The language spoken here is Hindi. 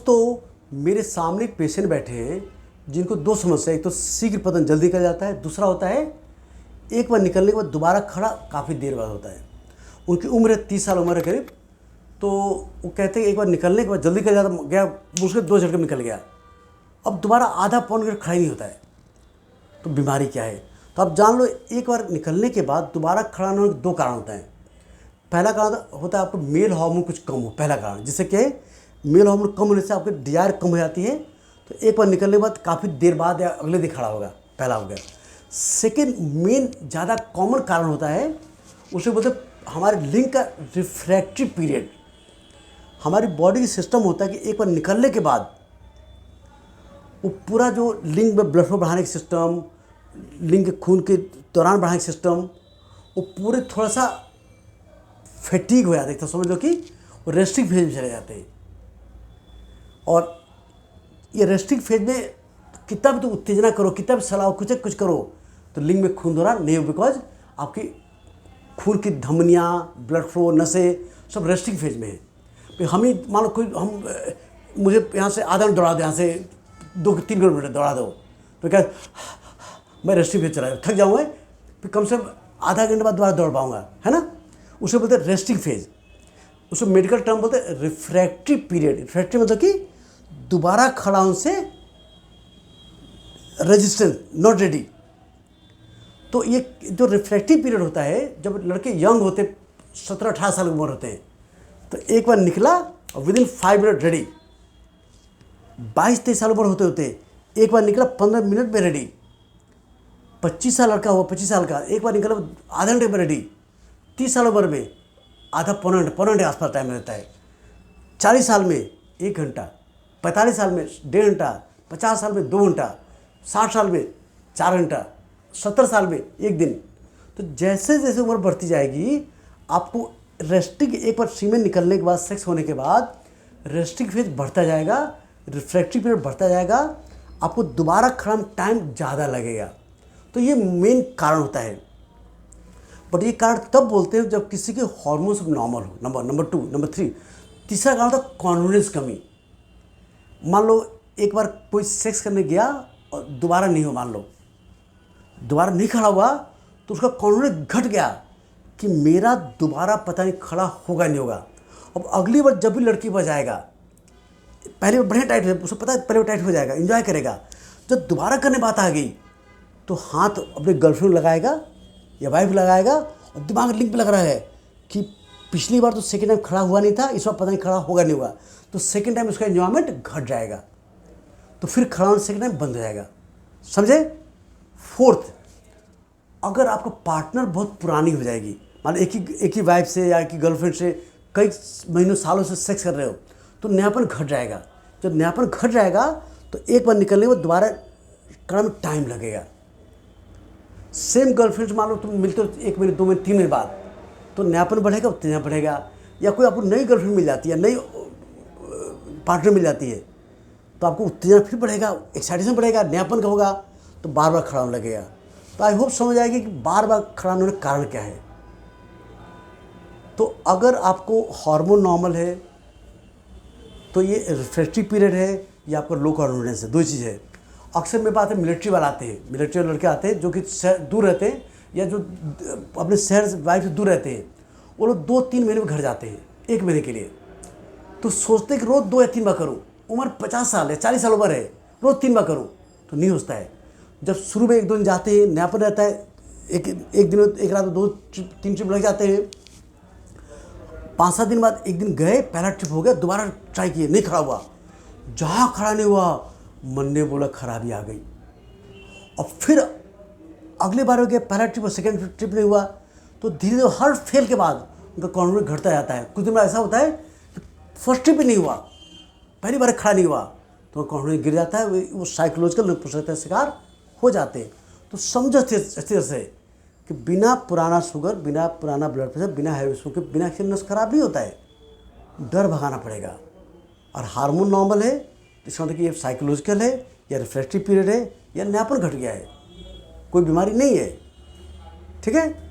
दोस्तों मेरे सामने एक पेशेंट बैठे हैं जिनको दो समस्या, एक तो शीघ्र पतन जल्दी कर जाता है, दूसरा होता है एक बार निकलने के बाद दोबारा खड़ा काफ़ी देर बाद होता है। उनकी उम्र है 30 साल उम्र है करीब। तो वो कहते हैं एक बार निकलने के बाद जल्दी कर जाता गया, मुश्किल 2 झटके में निकल गया, अब दोबारा आधा पौन घंटे खड़ा ही नहीं होता है। तो बीमारी क्या है? तो आप जान लो, एक बार निकलने के बाद दोबारा खड़ा होने के 2 कारण होते हैं। पहला कारण होता है आपको मेल हार्मोन कुछ कम हो, पहला कारण, जिससे कि मेल हार्मोन कम होने से आपकी डिजायर कम हो जाती है। तो एक बार निकलने के बाद काफ़ी देर बाद या अगले दिन खड़ा होगा, पहला हो गया। सेकेंड मेन ज़्यादा कॉमन कारण होता है, उसे बोलते हमारे लिंग का रिफ्रैक्टिव पीरियड। हमारी बॉडी की सिस्टम होता है कि एक बार निकलने के बाद वो पूरा जो लिंग में ब्लड फ्लो बढ़ाने का सिस्टम, लिंग के खून के दौरान बढ़ाने का सिस्टम, वो पूरे थोड़ा सा फैटीग हो जाते हैं। तो समझ लो कि वो रेस्टिंग फेज में चले जाते हैं। और ये रेस्टिंग फेज में कितना भी तो उत्तेजना करो, कितना भी सलाह कुछ करो, तो लिंग में खून दौरान नहीं हो, बिकॉज आपकी खून की धमनियाँ, ब्लड फ्लो, नसें सब रेस्टिंग फेज में है। फिर हम ही मान लो कोई मुझे यहाँ से आधा घंटा दौड़ा दो, यहाँ से 2-3 किलोमीटर दौड़ा दो, तो क्या मैं रेस्टिंग फेज चला थक जाऊँगा, फिर कम से कम आधा घंटे बाद दोबारा दौड़ पाऊँगा, है ना। उसे बोलते हैं रेस्टिंग फेज। उसे मेडिकल टर्म बोलते हैं रिफ्रैक्टिव पीरियड। रिफ्रैक्टिव मतलब कि दोबारा खड़ा होने से रेजिस्टेंस, नॉट रेडी। तो ये जो रिफ्रैक्टिव पीरियड होता है, जब लड़के यंग होते 17-18 साल की उम्र होते हैं, तो एक बार निकला और विदिन 5 मिनट रेडी। 22-23 साल उम्र होते होते एक बार निकला 15 मिनट में रेडी। 25 साल लड़का हुआ, 25 साल का, एक बार निकला आधा घंटे में रेडी। 30 साल उम्र में आधा पौना घंटे आसपास टाइम रहता है। 40 साल में 1 घंटा, 45 साल में 1.5 घंटा, 50 साल में 2 घंटा, 60 साल में 4 घंटा, 70 साल में 1 दिन। तो जैसे जैसे उम्र बढ़ती जाएगी, आपको रेस्टिंग, एक बार सीमेन निकलने के बाद, सेक्स होने के बाद रेस्टिंग फेज बढ़ता जाएगा, रिफ्रैक्टिव पीरियड बढ़ता जाएगा, आपको दोबारा खड़ा टाइम ज़्यादा लगेगा। तो ये मेन कारण होता है। बट ये कारण तब बोलते हैं जब किसी के हार्मोन सब नॉर्मल हो, नंबर 2। नंबर 3, तीसरा कारण होता है कॉन्फिडेंस कमी। मान लो एक बार कोई सेक्स करने गया और दोबारा नहीं हो, मान लो दोबारा नहीं खड़ा हुआ, तो उसका कॉन्फिडेंस घट गया कि मेरा दोबारा पता नहीं खड़ा होगा नहीं होगा। अब अगली बार जब भी लड़की पर जाएगा, पहले वो बढ़िया टाइट है, उसको पता है पहले वो टाइट हो जाएगा, एंजॉय करेगा। जब दोबारा करने बात आ गई, तो हाथ अपने गर्लफ्रेंड लगाएगा या वाइफ लगाएगा, और दिमाग लिंक पे लग रहा है कि पिछली बार तो सेकेंड टाइम खड़ा हुआ नहीं था, इस बार पता नहीं खड़ा होगा नहीं होगा, तो सेकेंड टाइम उसका एंजॉयमेंट घट जाएगा, तो फिर खड़ा होना सेकेंड टाइम बंद हो जाएगा। समझे? 4th, अगर आपका पार्टनर बहुत पुरानी हो जाएगी, मान एक ही वाइफ से या एक ही गर्लफ्रेंड से कई महीनों सालों से सेक्स कर रहे हो, तो नयापन घट जाएगा। जब नयापन घट जाएगा, तो एक बार निकलने में दोबारा करने में टाइम लगेगा। सेम गर्लफ्रेंड मान लो तुम मिलते हो 1 महीने, 2 महीने, 3 महीने बाद, तो नयापन बढ़ेगा, उत्तेजना बढ़ेगा। या कोई आपको नई गर्लफ्रेंड मिल जाती है, नई पार्टनर मिल जाती है, तो आपको उत्तेजना फिर बढ़ेगा, एक्साइटेशन बढ़ेगा, नयापन का होगा, तो बार बार खड़ा होने लगेगा। तो आई होप समझ आएगी कि बार बार खड़ा होने का कारण क्या है। तो अगर आपको हार्मोन नॉर्मल है, तो ये रिफ्रैक्टिव पीरियड है, या आपका लो कॉन्फिडेंस है, 2 चीज़ है। अक्सर मेरे पास मिलिट्री वाले आते हैं, मिलिट्री वाले लड़के आते हैं जो कि दूर रहते हैं, या जो अपने शहर से वाइफ से दूर रहते हैं, वो लोग 2-3 महीने में घर जाते हैं, 1 महीने के लिए। तो सोचते हैं कि रोज़ 2 या 3 बार करूँ, उम्र 50 साल है, 40 साल उम्र है, रोज़ 3 बार करूँ, तो नहीं होता है। जब शुरू में 1-2 दिन जाते हैं, नयापन रहता है, एक दिन, एक रात में 2-3 ट्रिप लग जाते हैं। 5-7 दिन बाद एक दिन गए, पहला ट्रिप हो गया, दोबारा ट्राई किए, नहीं खड़ा हुआ। जहाँ खड़ा नहीं हुआ, मन ने बोला खराबी आ गई। और फिर अगली बार हो गया, पहला ट्रिप और सेकेंड ट्रिप नहीं हुआ, तो धीरे धीरे हर फेल के बाद उनका कॉन्फिडेंस घटता जाता है। कुछ दिन में ऐसा होता है कि फर्स्ट ट्रिप भी नहीं हुआ, पहली बार खड़ा नहीं हुआ, तो कॉन्फिडेंस गिर जाता है, वो साइकोलॉजिकल का शिकार हो जाते हैं। तो समझो अच्छी तरह से कि बिना पुराना शुगर, बिना पुराना ब्लड प्रेशर, बिना हैवी के, बिना किसी नस खराब नहीं होता है। डर भगाना पड़ेगा। और हार्मोन नॉर्मल है, तो इसका मतलब कि ये साइकोलॉजिकल है, या रिफ्रैक्टिव पीरियड है, या नयापन घट गया है, कोई बीमारी नहीं है। ठीक है।